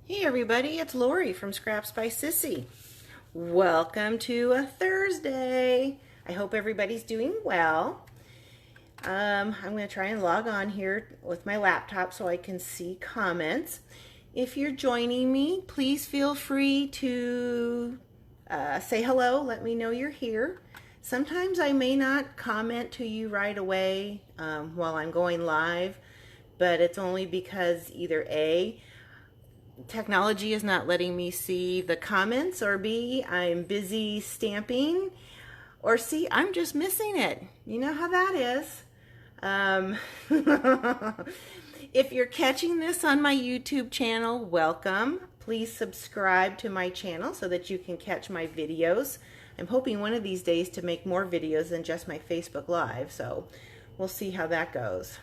Hey everybody, it's Lori from Scraps by Sissy. Welcome to a Thursday. I hope everybody's doing well. I'm going to try and log on here with my laptop so I can see comments. If you're joining me, please feel free to say hello, let me know you're here. Sometimes I may not comment to you right away while I'm going live, but it's only because either A, technology is not letting me see the comments, or B, I'm busy stamping, or C, I'm just missing it. You know how that is. Um, if you're catching this on my YouTube channel, welcome. Please subscribe to my channel so that you can catch my videos. I'm hoping one of these days to make more videos than just my Facebook Live, so we'll see how that goes.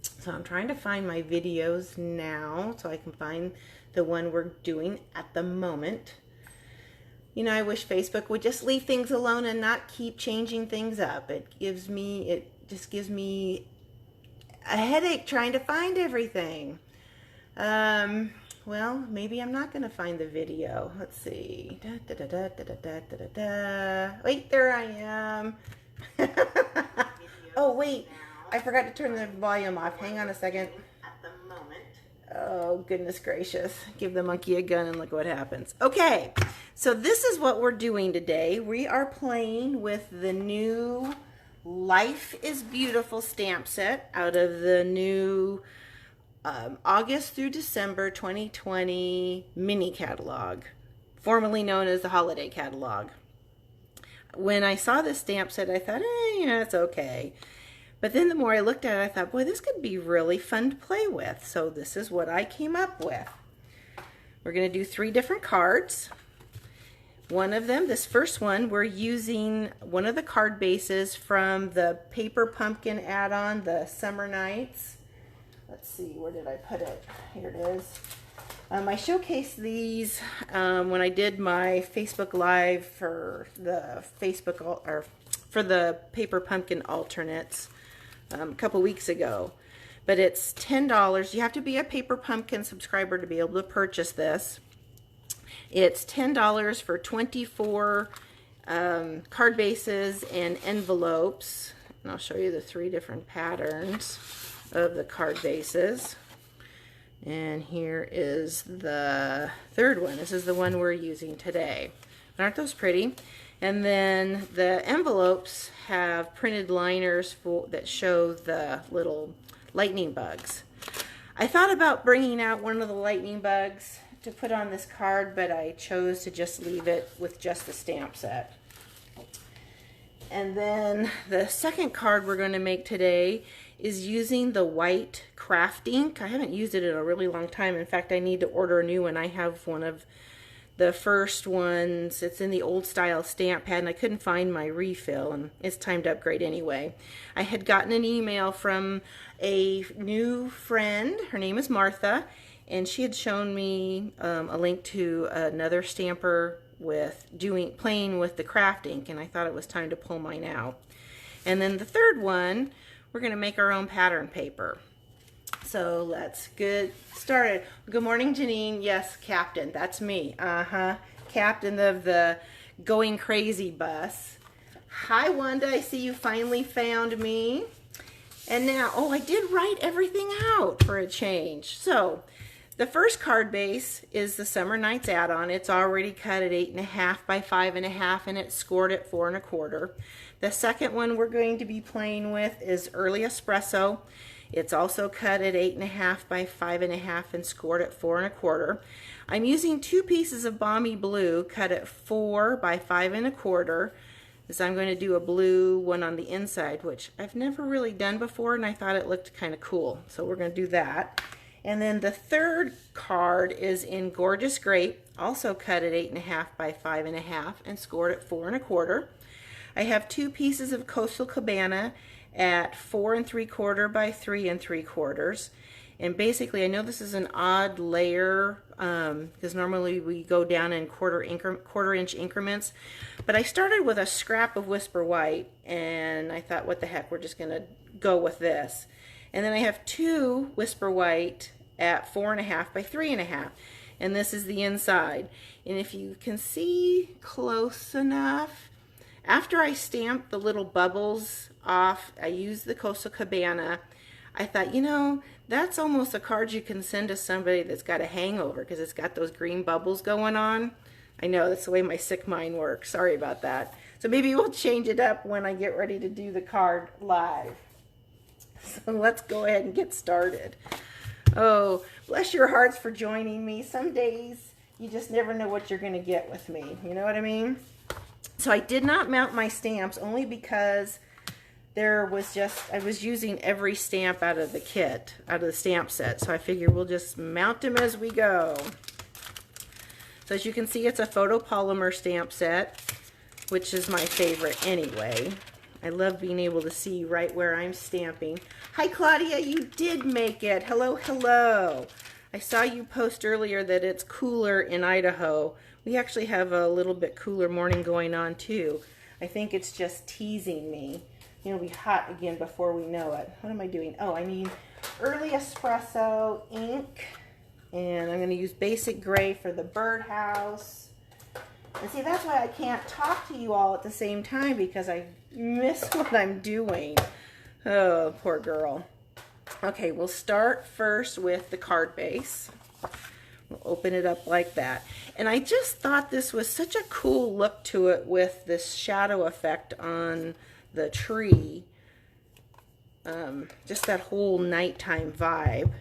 So I'm trying to find my videos now so I can find the one we're doing at the moment. You know, I wish Facebook would just leave things alone and not keep changing things up. It just gives me a headache trying to find everything. Well, maybe I'm not going to find the video. Let's see. Wait, there I am. Oh, wait. I forgot to turn the volume off. Hang on a second. Oh, goodness gracious. Give the monkey a gun and look what happens. Okay, so this is what we're doing today. We are playing with the new Life is Beautiful stamp set out of the new August through December 2020 mini catalog, formerly known as the holiday catalog. When I saw this stamp set, I thought, yeah, it's okay. But then the more I looked at it, I thought, boy, this could be really fun to play with. So this is what I came up with. We're going to do 3 different cards. One of them, this first one, we're using one of the card bases from the Paper Pumpkin add-on, the Summer Nights. Let's see, where did I put it? Here it is. I showcased these when I did my Facebook Live for the for the Paper Pumpkin alternates a couple weeks ago. But it's $10. You have to be a Paper Pumpkin subscriber to be able to purchase this. It's $10 for 24 card bases and envelopes. And I'll show you the 3 different patterns of the card bases. And here is the third one. This is the one we're using today. Aren't those pretty? And then the envelopes have printed liners that show the little lightning bugs. I thought about bringing out one of the lightning bugs to put on this card, but I chose to just leave it with just the stamp set. And then the second card we're going to make today is using the white craft ink. I haven't used it in a really long time. In fact, I need to order a new one. I have one of the first ones. It's in the old style stamp pad and I couldn't find my refill, and it's time to upgrade anyway. I had gotten an email from a new friend. Her name is Martha, and she had shown me a link to another stamper with playing with the craft ink, and I thought it was time to pull mine out. And then the third one, we're going to make our own pattern paper. So let's get started. Good morning, Janine. Yes, Captain, that's me. Captain of the Going Crazy bus. Hi, Wanda, I see you finally found me. And now, oh, I did write everything out for a change. So the first card base is the Summer Nights add-on. It's already cut at 8.5 by 5.5, and it's scored at 4.25. The second one we're going to be playing with is Early Espresso. It's also cut at 8.5 by 5.5 and scored at 4.25. I'm using 2 pieces of Balmy Blue cut at 4 by 5.25. As I'm going to do a blue one on the inside, which I've never really done before, and I thought it looked kind of cool. So we're going to do that. And then the third card is in Gorgeous Grape, also cut at 8.5 by 5.5 and scored at 4.25. I have 2 pieces of Coastal Cabana at 4.75 by 3.75. And basically, I know this is an odd layer because normally we go down in quarter-inch increments. But I started with a scrap of Whisper White, and I thought, what the heck, we're just going to go with this. And then I have 2 Whisper White at 4.5 by 3.5. and this is the inside. And if you can see close enough, after I stamped the little bubbles off, I used the Coastal Cabana. I thought, you know, that's almost a card you can send to somebody that's got a hangover because it's got those green bubbles going on. I know, that's the way my sick mind works. Sorry about that. So maybe we'll change it up when I get ready to do the card live. So let's go ahead and get started. Oh, bless your hearts for joining me. Some days you just never know what you're going to get with me. You know what I mean? So I did not mount my stamps only because there was just, I was using every stamp out of the kit, out of the stamp set. So I figure we'll just mount them as we go. So as you can see, it's a photopolymer stamp set, which is my favorite anyway. I love being able to see right where I'm stamping. Hi Claudia, you did make it. Hello, hello. I saw you post earlier that it's cooler in Idaho. We actually have a little bit cooler morning going on too. I think it's just teasing me. It'll be hot again before we know it. What am I doing? Oh, I need early espresso ink. And I'm going to use basic gray for the birdhouse. And see, that's why I can't talk to you all at the same time, because I miss what I'm doing. Oh, poor girl. Okay, we'll start first with the card base. We'll open it up like that. And I just thought this was such a cool look to it with this shadow effect on the tree. Just that whole nighttime vibe.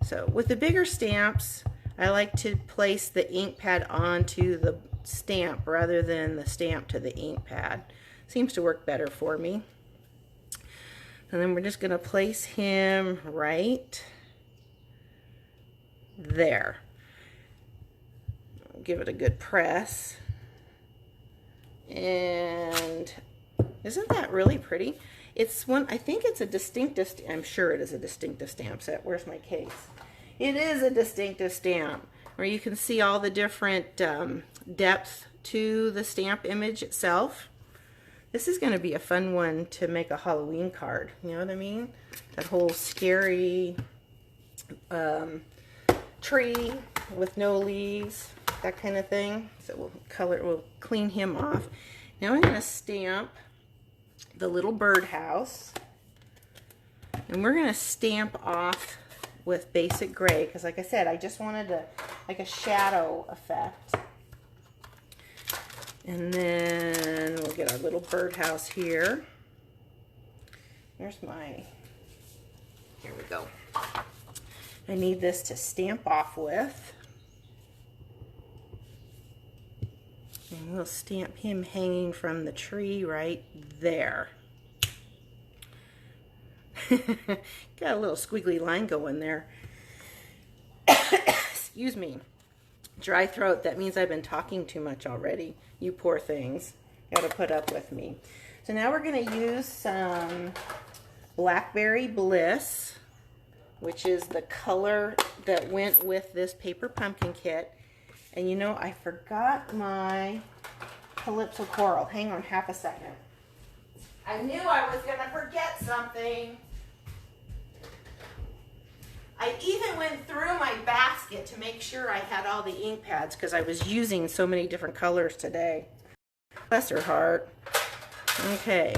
So with the bigger stamps, I like to place the ink pad onto the stamp rather than the stamp to the ink pad. Seems to work better for me. And then we're just going to place him right there. Give it a good press. And isn't that really pretty? It's one, I think it's a distinctive, I'm sure it is a distinctive stamp set. Where's my case? It is a distinctive stamp where you can see all the different depth to the stamp image itself. This is going to be a fun one to make a Halloween card. You know what I mean? That whole scary tree with no leaves, that kind of thing. So we'll clean him off. Now I'm going to stamp the little birdhouse. And we're going to stamp off with basic gray because, like I said, I just wanted like a shadow effect. And then we'll get our little birdhouse here. There's my, here we go. I need this to stamp off with. And we'll stamp him hanging from the tree right there. Got a little squiggly line going there. Excuse me. Dry throat, that means I've been talking too much already. You poor things. Gotta put up with me. So now we're going to use some Blackberry Bliss, which is the color that went with this paper pumpkin kit. And you know, I forgot my Calypso Coral. Hang on half a second. I knew I was going to forget something. I even went through my basket to make sure I had all the ink pads because I was using so many different colors today. Bless her heart. Okay,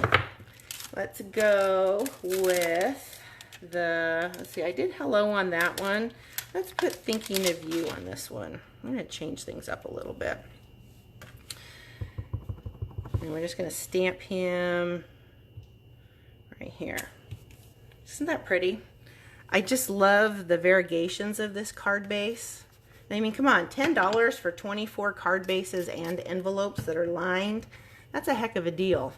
let's go with the, let's see, I did hello on that one. Let's put thinking of you on this one. I'm going to change things up a little bit. And we're just going to stamp him right here. Isn't that pretty? I just love the variegations of this card base. I mean, come on, $10 for 24 card bases and envelopes that are lined. That's a heck of a deal.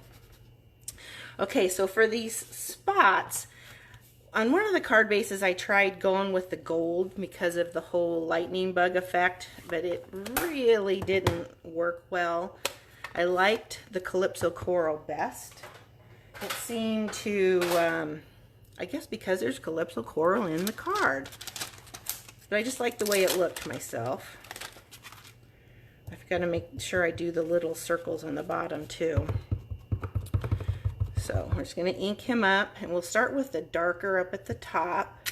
Okay, so for these spots, on one of the card bases I tried going with the gold because of the whole lightning bug effect, but it really didn't work well. I liked the Calypso Coral best. It seemed to, I guess because there's Calypso Coral in the card. But I just like the way it looked myself. I've got to make sure I do the little circles on the bottom too. So we're just going to ink him up, and we'll start with the darker up at the top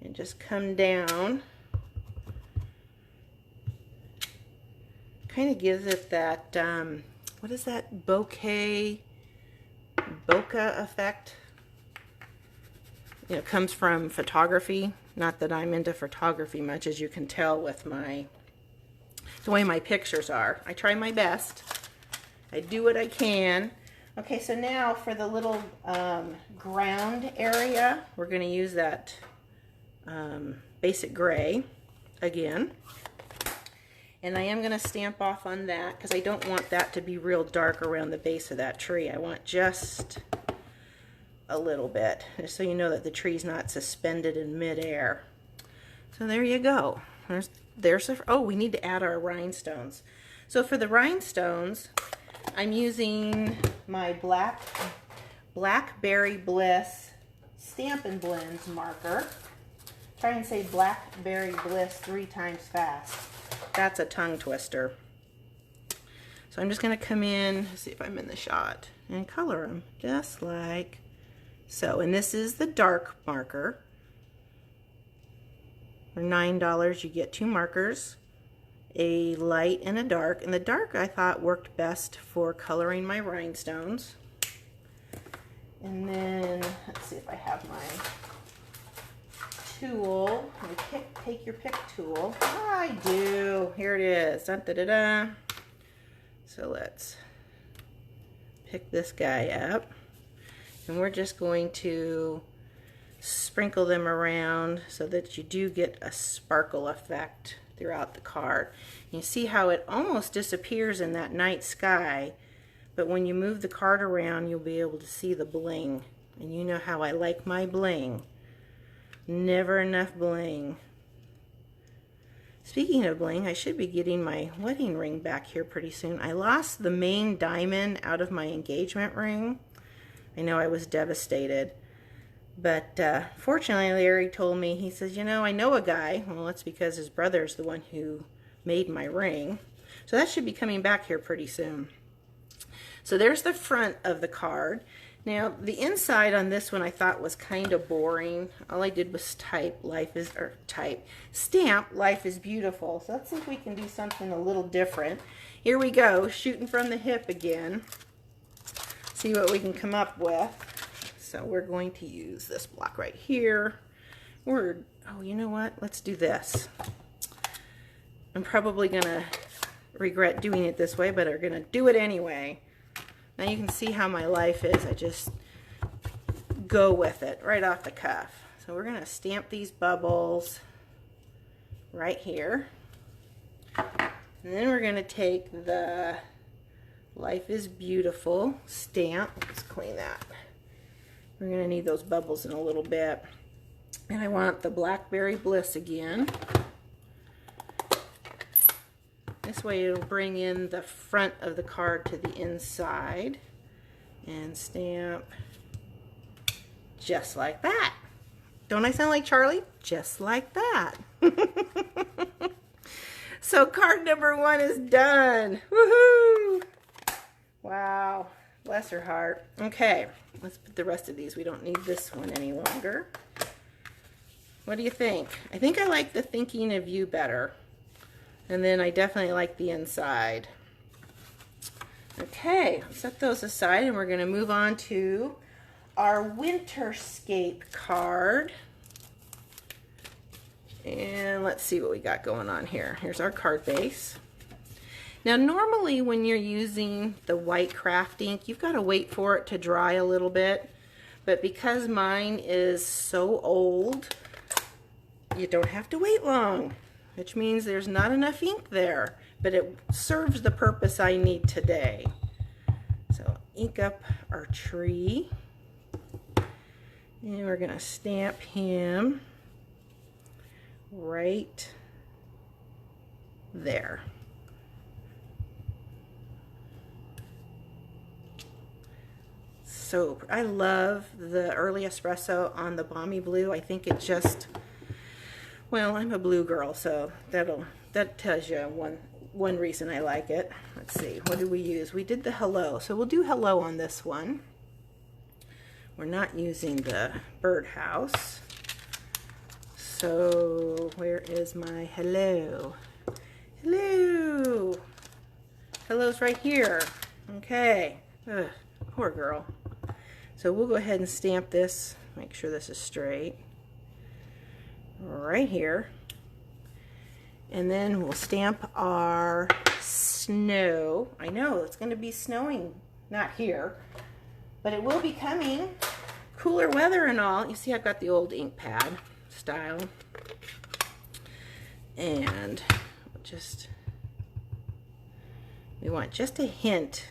and just come down Kind of gives it that, what is that, bokeh effect? You know, comes from photography. Not that I'm into photography much, as you can tell with the way my pictures are. I try my best. I do what I can. Okay, so now for the little ground area, we're going to use that basic gray again. And I am going to stamp off on that because I don't want that to be real dark around the base of that tree. I want just a little bit, just so you know that the tree's not suspended in midair. So there you go. Oh, we need to add our rhinestones. So for the rhinestones, I'm using my Blackberry Bliss Stampin' Blends marker. Try and say Blackberry Bliss 3 times fast. That's a tongue twister. So I'm just going to come in, see if I'm in the shot, and color them just like so. And this is the dark marker. For $9 you get 2 markers, a light and a dark. And the dark I thought worked best for coloring my rhinestones. And then, let's see if I have my tool. Take your pick tool. I do. Here it is. Dun, da, da, da. So let's pick this guy up. And we're just going to sprinkle them around so that you do get a sparkle effect throughout the card. You see how it almost disappears in that night sky, but when you move the card around, you'll be able to see the bling. And you know how I like my bling. Never enough bling. Speaking of bling, I should be getting my wedding ring back here pretty soon. I lost the main diamond out of my engagement ring. I know I was devastated. But fortunately, Larry told me, he says, you know, I know a guy. Well, that's because his brother's the one who made my ring. So that should be coming back here pretty soon. So there's the front of the card. Now, the inside on this one I thought was kind of boring. All I did was stamp, life is beautiful. So let's see if we can do something a little different. Here we go, shooting from the hip again. See what we can come up with. So we're going to use this block right here. Oh, you know what? Let's do this. I'm probably gonna regret doing it this way, but I'm gonna do it anyway. Now you can see how my life is. I just go with it right off the cuff. So we're gonna stamp these bubbles right here. And then we're gonna take the Life is Beautiful stamp. Let's clean that. We're going to need those bubbles in a little bit. And I want the Blackberry Bliss again. This way it'll bring in the front of the card to the inside. And stamp just like that. Don't I sound like Charlie? Just like that. So card number 1 is done. Woohoo! Wow. Bless her heart. Okay, let's put the rest of these. We don't need this one any longer. What do you think? I think I like the Thinking of You better. And then I definitely like the inside. Okay, set those aside and we're going to move on to our Winterscape card. And let's see what we got going on here. Here's our card base. Now normally when you're using the white craft ink, you've got to wait for it to dry a little bit. But because mine is so old, you don't have to wait long, which means there's not enough ink there, but it serves the purpose I need today. So ink up our tree, and we're going to stamp him right there. So I love the early espresso on the Balmy Blue. I think it just, well, I'm a blue girl, so that tells you one reason I like it. Let's see, what did we use? We did the hello, so we'll do hello on this one. We're not using the birdhouse. So where is my hello? Hello. Hello's right here. Okay. Ugh, poor girl. So we'll go ahead and stamp this. Make sure this is straight. Right here. And then we'll stamp our snow. I know it's going to be snowing, not here, but it will be coming. Cooler weather and all. You see I've got the old ink pad style. And we want just a hint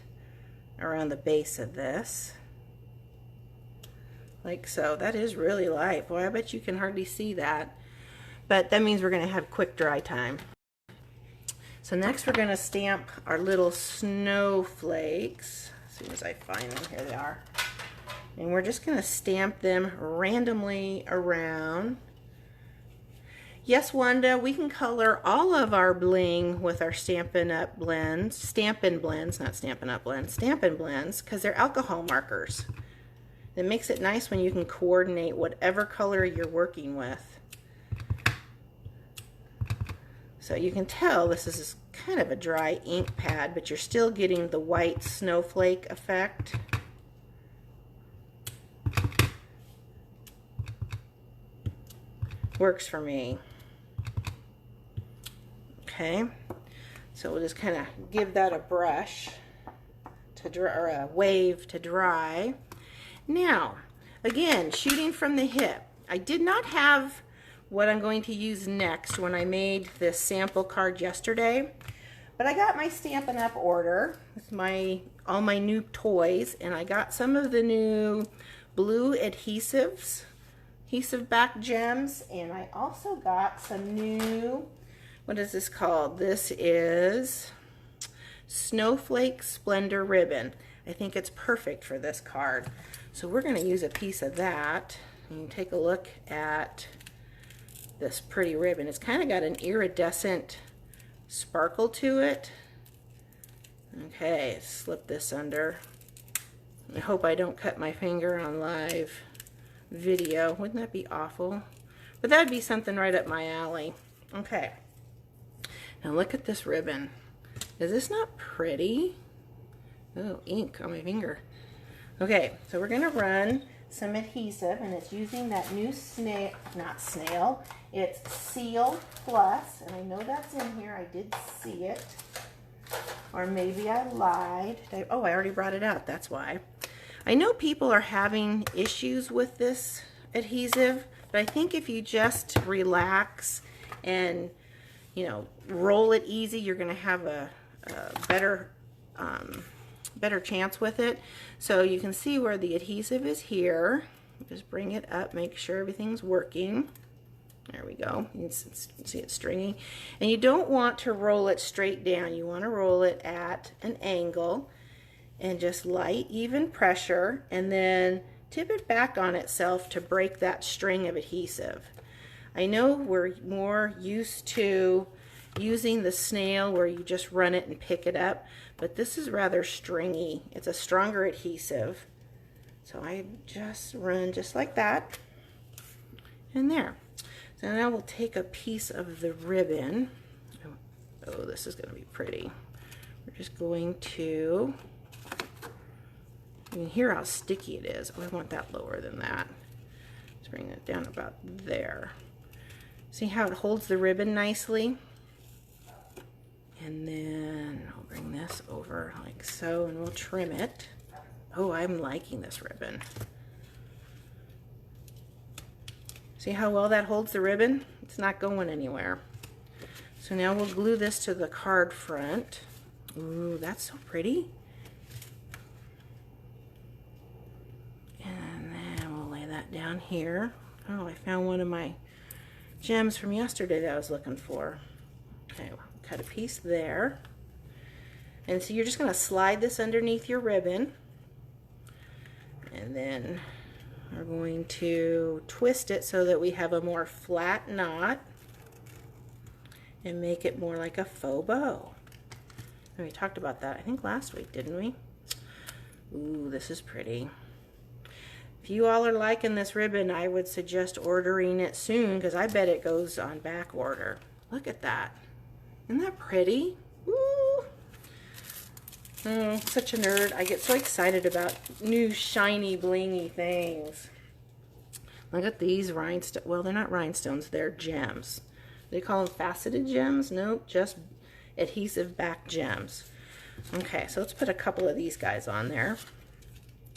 around the base of this. Like so. That is really light. Boy, I bet you can hardly see that. But that means we're going to have quick dry time. So next we're going to stamp our little snowflakes. As soon as I find them, here they are. And we're just going to stamp them randomly around. Yes, Wanda, we can color all of our bling with our Stampin' Up! Blends. Stampin' Blends, not Stampin' Up! Blends. Stampin' Blends, because they're alcohol markers. It makes it nice when you can coordinate whatever color you're working with. So you can tell this is kind of a dry ink pad, but you're still getting the white snowflake effect. Works for me. Okay, so we'll just kind of give that a brush to dry, or a wave to dry. Now, again, shooting from the hip. I did not have what I'm going to use next when I made this sample card yesterday, but I got my Stampin' Up! Order with all my new toys, and I got some of the new blue adhesive back gems, and I also got some new, what is this called? This is Snowflake Splendor Ribbon. I think it's perfect for this card. So we're going to use a piece of that. And take a look at this pretty ribbon. It's kind of got an iridescent sparkle to it. Okay, slip this under. I hope I don't cut my finger on live video. Wouldn't that be awful? But that'd be something right up my alley. Okay. Now look at this ribbon. Is this not pretty? Oh, ink on my finger. Okay, so we're gonna run some adhesive, and it's using that new it's Seal Plus, and I know that's in here. I did see it. Or maybe I lied. Oh, I already brought it out, that's why. I know people are having issues with this adhesive, but I think if you just relax and, you know, roll it easy, you're going to have a better chance with it. So you can see where the adhesive is here. Just bring it up, make sure everything's working. There we go. You can see it's stringy. And you don't want to roll it straight down. You want to roll it at an angle and just light, even pressure, and then tip it back on itself to break that string of adhesive. I know we're more used to using the snail where you just run it and pick it up, but this is rather stringy. It's a stronger adhesive. So I just run just like that. And there. So now we'll take a piece of the ribbon. Oh, this is going to be pretty. We're just going to, you can hear how sticky it is. Oh, I want that lower than that. Let's bring that down about there. See how it holds the ribbon nicely? And then I'll bring this over like so, and we'll trim it. Oh, I'm liking this ribbon. See how well that holds the ribbon? It's not going anywhere. So now we'll glue this to the card front. Ooh, that's so pretty. And then we'll lay that down here. Oh, I found one of my gems from yesterday that I was looking for. Okay, we'll cut a piece there. And so you're just going to slide this underneath your ribbon. And then we're going to twist it so that we have a more flat knot and make it more like a faux bow. And we talked about that, I think, last week, didn't we? Ooh, this is pretty. If you all are liking this ribbon, I would suggest ordering it soon, because I bet it goes on back order. Look at that. Isn't that pretty? Ooh. Such a nerd. I get so excited about new shiny blingy things. Look at these rhinestones. Well, they're not rhinestones, they're gems. They call them faceted gems? Nope, just adhesive back gems. Okay, so let's put a couple of these guys on there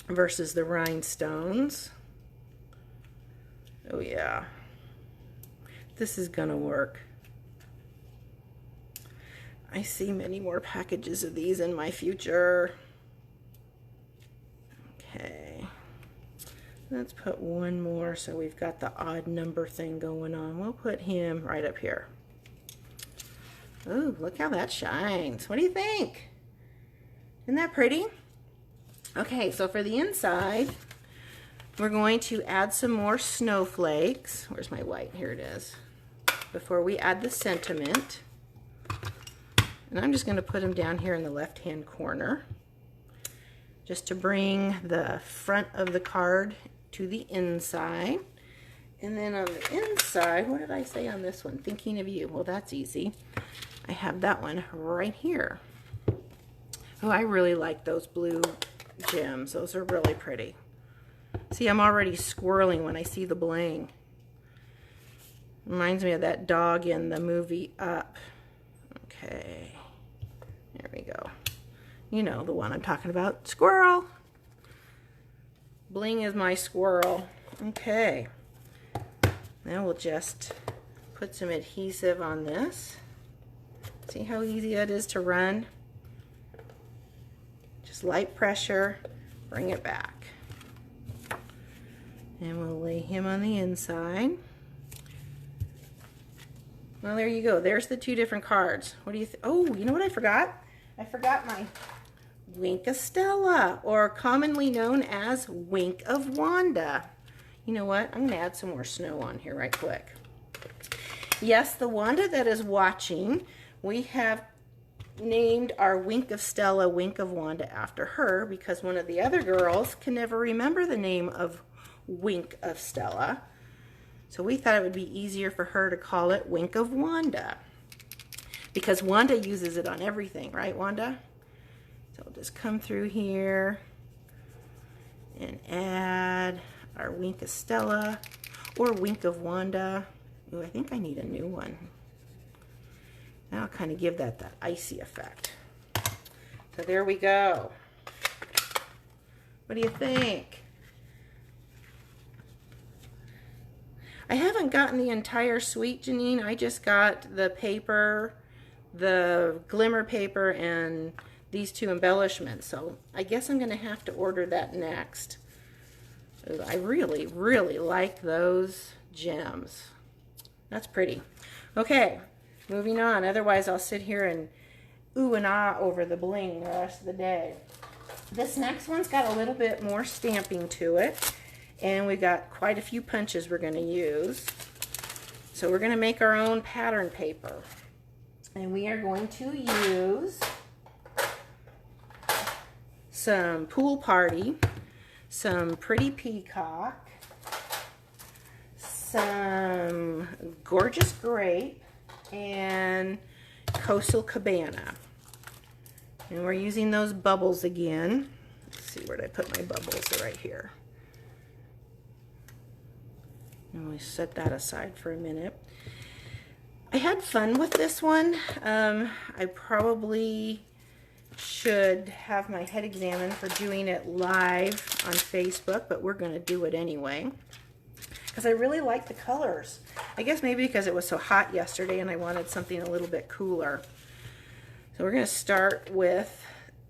versus the rhinestones. Oh yeah, this is gonna work. I see many more packages of these in my future. Okay, let's put one more so we've got the odd number thing going on. We'll put him right up here. Oh, look how that shines. What do you think? Isn't that pretty? Okay, so for the inside, we're going to add some more snowflakes. Where's my white? Here it is. Before we add the sentiment. And I'm just going to put them down here in the left-hand corner, just to bring the front of the card to the inside. And then on the inside, what did I say on this one? Thinking of you. Well, that's easy. I have that one right here. Oh, I really like those blue gems. Those are really pretty. See, I'm already squirreling when I see the bling. Reminds me of that dog in the movie Up. Okay. There we go. You know the one I'm talking about. Squirrel. Bling is my squirrel. Okay. Now we'll just put some adhesive on this. See how easy that is to run? Just light pressure, bring it back. And we'll lay him on the inside. Well, there you go. There's the two different cards. What do you think? Oh, you know what I forgot? I forgot my Wink of Stella, or commonly known as Wink of Wanda. You know what? I'm going to add some more snow on here right quick. Yes, the Wanda that is watching, we have named our Wink of Stella Wink of Wanda after her, because one of the other girls can never remember the name of Wink of Stella. So we thought it would be easier for her to call it Wink of Wanda, because Wanda uses it on everything, right, Wanda? So we'll just come through here and add our Wink of Stella or Wink of Wanda. Ooh, I think I need a new one. That'll kind of give that icy effect. So there we go. What do you think? I haven't gotten the entire suite, Janine. I just got the paper, the glimmer paper, and these two embellishments. So I guess I'm going to have to order that next. I really, really like those gems. That's pretty. Okay, moving on. Otherwise, I'll sit here and ooh and ah over the bling the rest of the day. This next one's got a little bit more stamping to it. And we've got quite a few punches we're going to use. So we're going to make our own pattern paper. And we are going to use some Pool Party, some Pretty Peacock, some Gorgeous Grape, and Coastal Cabana. And we're using those bubbles again. Let's see, where did I put my bubbles? They're right here. And we set that aside for a minute. I had fun with this one. I probably should have my head examined for doing it live on Facebook, but we're going to do it anyway because I really like the colors. I guess maybe because it was so hot yesterday and I wanted something a little bit cooler. So we're going to start with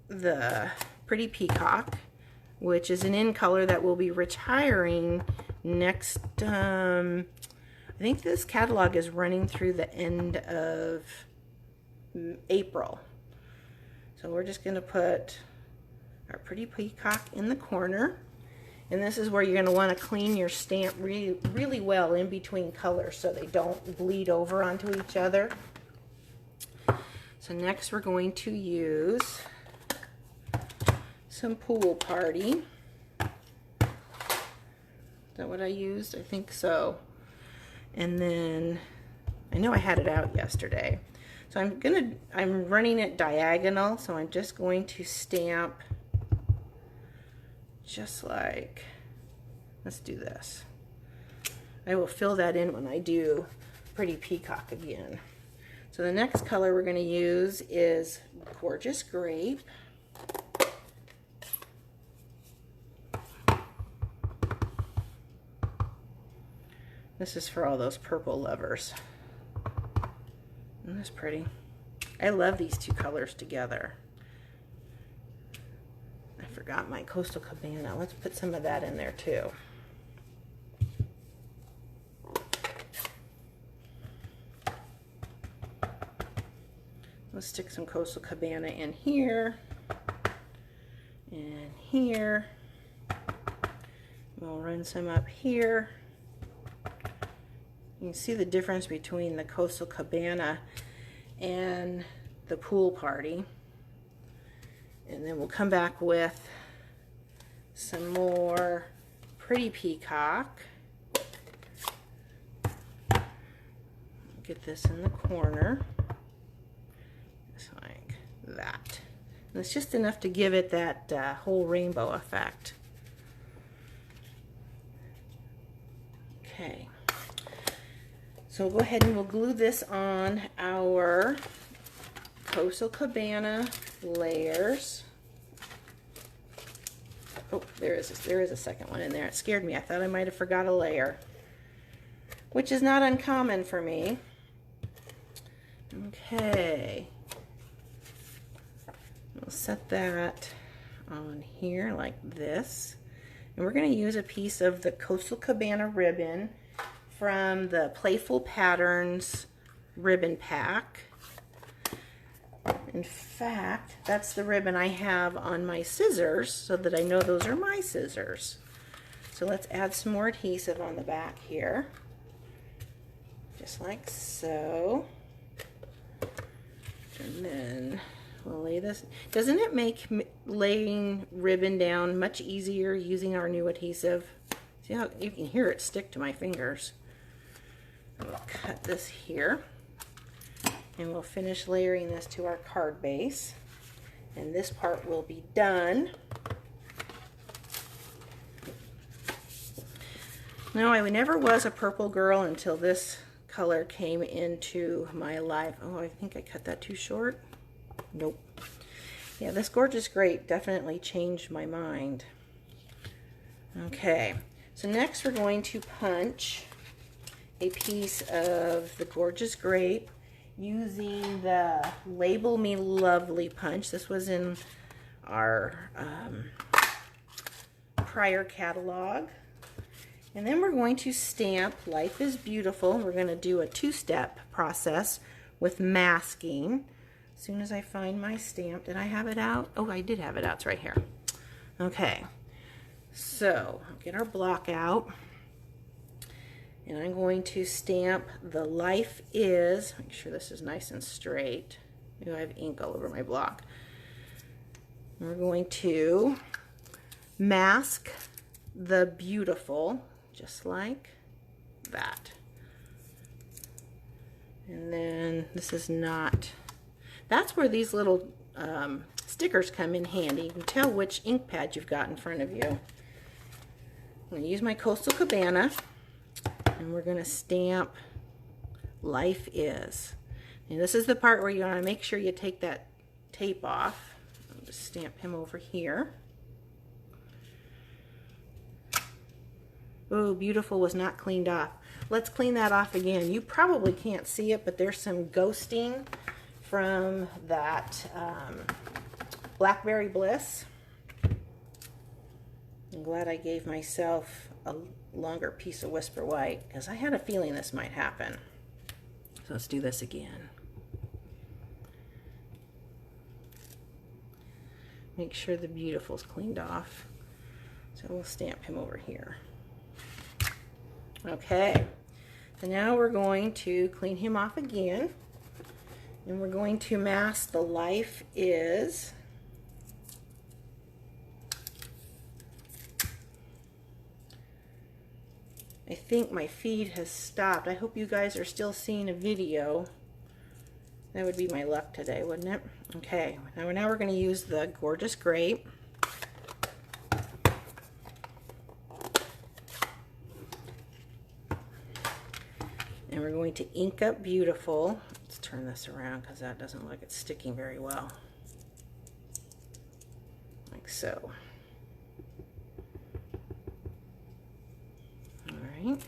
the Pretty Peacock, which is an in color that will be retiring next, I think this catalog is running through the end of April. So we're just going to put our Pretty Peacock in the corner. And this is where you're going to want to clean your stamp really, really well in between colors so they don't bleed over onto each other. So next we're going to use some Pool Party. Is that what I used? I think so. And then, I know I had it out yesterday. So I'm running it diagonal, so I'm just going to stamp just like, let's do this. I will fill that in when I do Pretty Peacock again. So the next color we're going to use is Gorgeous Grape. This is for all those purple lovers. Isn't this pretty? I love these two colors together. I forgot my Coastal Cabana. Let's put some of that in there too. Let's stick some Coastal Cabana in here and here. We'll run some up here. You can see the difference between the Coastal Cabana and the Pool Party. And then we'll come back with some more Pretty Peacock. Get this in the corner. Just like that. And it's just enough to give it that whole rainbow effect. Okay. So we'll go ahead and we'll glue this on our Coastal Cabana layers. Oh, there is a second one in there. It scared me. I thought I might have forgot a layer, which is not uncommon for me. Okay. We'll set that on here like this. And we're going to use a piece of the Coastal Cabana ribbon from the Playful Patterns ribbon pack. In fact, that's the ribbon I have on my scissors so that I know those are my scissors. So let's add some more adhesive on the back here. Just like so. And then we'll lay this. Doesn't it make laying ribbon down much easier using our new adhesive? See how you can hear it stick to my fingers. We'll cut this here. And we'll finish layering this to our card base. And this part will be done. No, I never was a purple girl until this color came into my life. Oh, I think I cut that too short. Nope. Yeah, this Gorgeous Grape definitely changed my mind. Okay, so next we're going to punch a piece of the Gorgeous Grape using the Label Me Lovely punch. This was in our prior catalog. And then we're going to stamp Life is Beautiful. We're going to do a two-step process with masking. As soon as I find my stamp, did I have it out? Oh, I did have it out. It's right here. Okay, so I'll get our block out. And I'm going to stamp the Life Is. Make sure this is nice and straight. Ooh, I have ink all over my block. And we're going to mask the Beautiful, just like that. And then this is not, that's where these little stickers come in handy. You can tell which ink pad you've got in front of you. I'm going to use my Coastal Cabana. And we're going to stamp Life Is. And this is the part where you want to make sure you take that tape off. I'll just stamp him over here. Oh, Beautiful was not cleaned off. Let's clean that off again. You probably can't see it, but there's some ghosting from that Blackberry Bliss. I'm glad I gave myself a longer piece of Whisper White because I had a feeling this might happen. So let's do this again. Make sure the Beautiful's cleaned off. So we'll stamp him over here. Okay, so now we're going to clean him off again. And we're going to mask the Life Is. I think my feed has stopped. I hope you guys are still seeing a video. That would be my luck today, wouldn't it? Okay, now we're going to use the Gorgeous Grape. And we're going to ink up beautiful. Let's turn this around because that doesn't look like it's sticking very well. Like so. All right.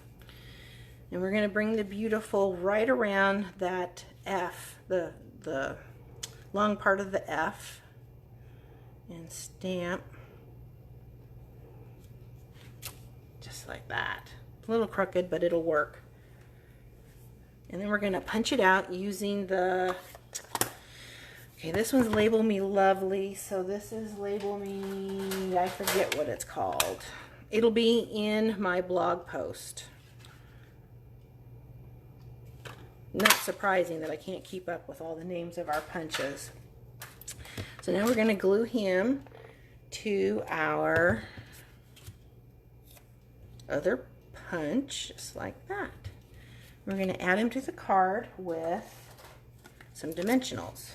And we're going to bring the beautiful right around that F, the long part of the F, and stamp just like that. A little crooked, but it'll work. And then we're going to punch it out using the, okay, this one's Label Me Lovely, so this is Label Me, I forget what it's called. It'll be in my blog post. Not surprising that I can't keep up with all the names of our punches. So now we're going to glue him to our other punch, just like that. We're going to add him to the card with some dimensionals.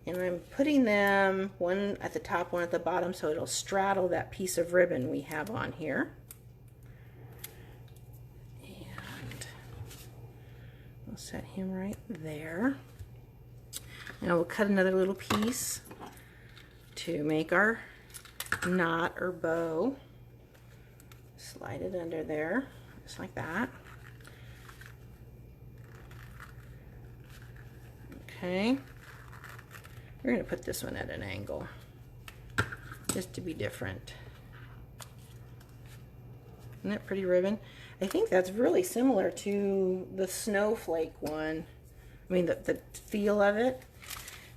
And I'm putting them one at the top, one at the bottom, so it'll straddle that piece of ribbon we have on here. And we'll set him right there. Now we'll cut another little piece to make our knot or bow. Slide it under there, just like that. Okay, we're going to put this one at an angle, just to be different. Isn't that pretty ribbon? I think that's really similar to the snowflake one. I mean, the feel of it.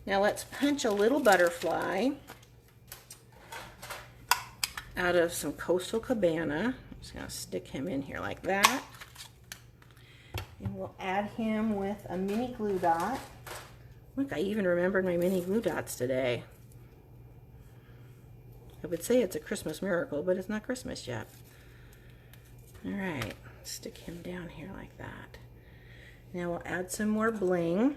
Now let's punch a little butterfly out of some Coastal Cabana. I'm just going to stick him in here like that. And we'll add him with a mini glue dot. Look, I even remembered my mini glue dots today. I would say it's a Christmas miracle, but it's not Christmas yet. All right, stick him down here like that. Now we'll add some more bling,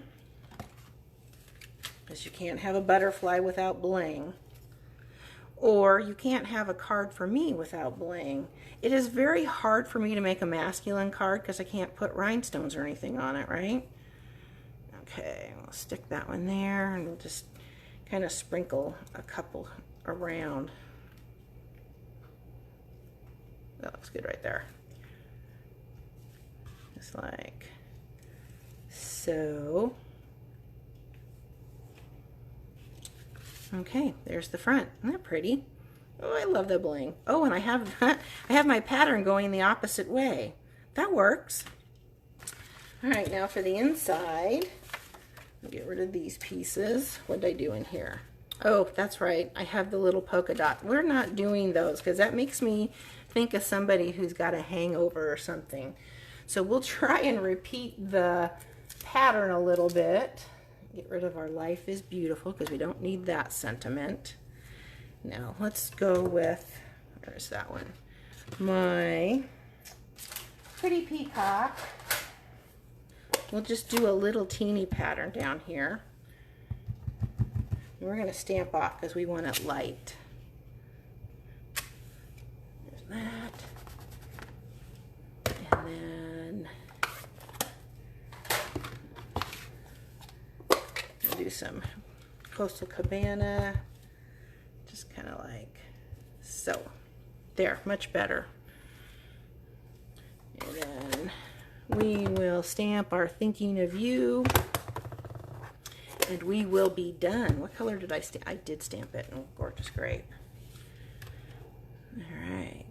because you can't have a butterfly without bling. Or you can't have a card for me without bling. It is very hard for me to make a masculine card because I can't put rhinestones or anything on it, right? Okay, we'll stick that one there and we'll just kind of sprinkle a couple around. That looks good right there. Just like so. Okay, there's the front. Isn't that pretty? Oh, I love the bling. Oh, and I have I have my pattern going the opposite way. That works. All right, now for the inside, I'll get rid of these pieces. What did I do in here? Oh, that's right. I have the little polka dot. We're not doing those because that makes me think of somebody who's got a hangover or something. So we'll try and repeat the pattern a little bit. Get rid of our Life is Beautiful because we don't need that sentiment. Now let's go with, where's that one? My Pretty Peacock. We'll just do a little teeny pattern down here. And we're going to stamp off because we want it light. There's that. And then we'll do some Coastal Cabana. Just kind of like so. There, much better. And then we will stamp our Thinking of You. And we will be done. What color did I stamp? I did stamp it in Gorgeous Grape. All right.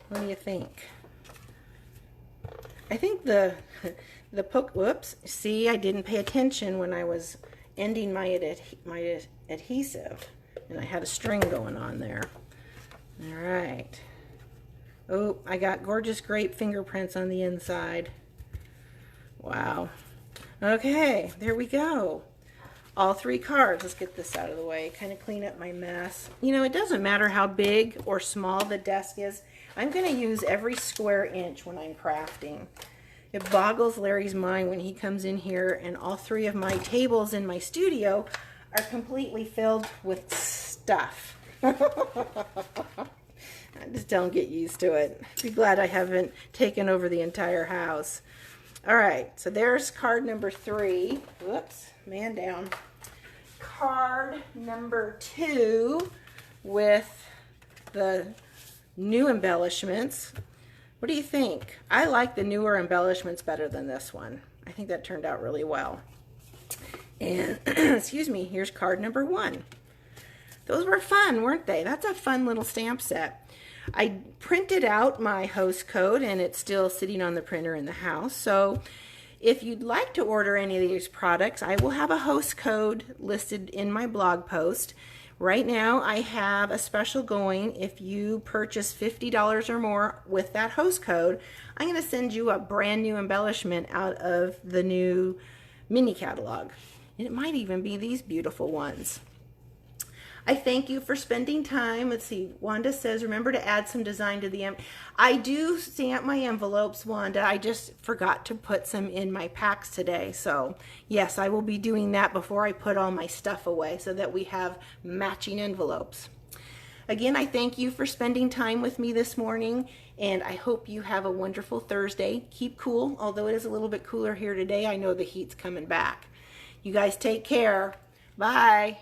What do you think? I think the poke, whoops, see, I didn't pay attention when I was ending my adhesive, and I had a string going on there. All right. Oh, I got Gorgeous Grape fingerprints on the inside. Wow. Okay, there we go. All 3 cards. Let's get this out of the way, kind of clean up my mess. You know, it doesn't matter how big or small the desk is. I'm going to use every square inch when I'm crafting. It boggles Larry's mind when he comes in here and all 3 of my tables in my studio are completely filled with stuff. I just don't get used to it. Be glad I haven't taken over the entire house. All right, so there's card number 3. Whoops, man down. Card number 2 with the new embellishments. What do you think? I like the newer embellishments better than this one. I think that turned out really well. And, excuse me, here's card number 1. Those were fun, weren't they? That's a fun little stamp set. I printed out my host code, and it's still sitting on the printer in the house. So if you'd like to order any of these products, I will have a host code listed in my blog post. Right now, I have a special going. If you purchase $50 or more with that host code, I'm going to send you a brand new embellishment out of the new mini catalog. And it might even be these beautiful ones. I thank you for spending time. Let's see, Wanda says, remember to add some design to the I do stamp my envelopes, Wanda. I just forgot to put some in my packs today. So yes, I will be doing that before I put all my stuff away so that we have matching envelopes. Again, I thank you for spending time with me this morning, and I hope you have a wonderful Thursday. Keep cool, although it is a little bit cooler here today. I know the heat's coming back. You guys take care. Bye.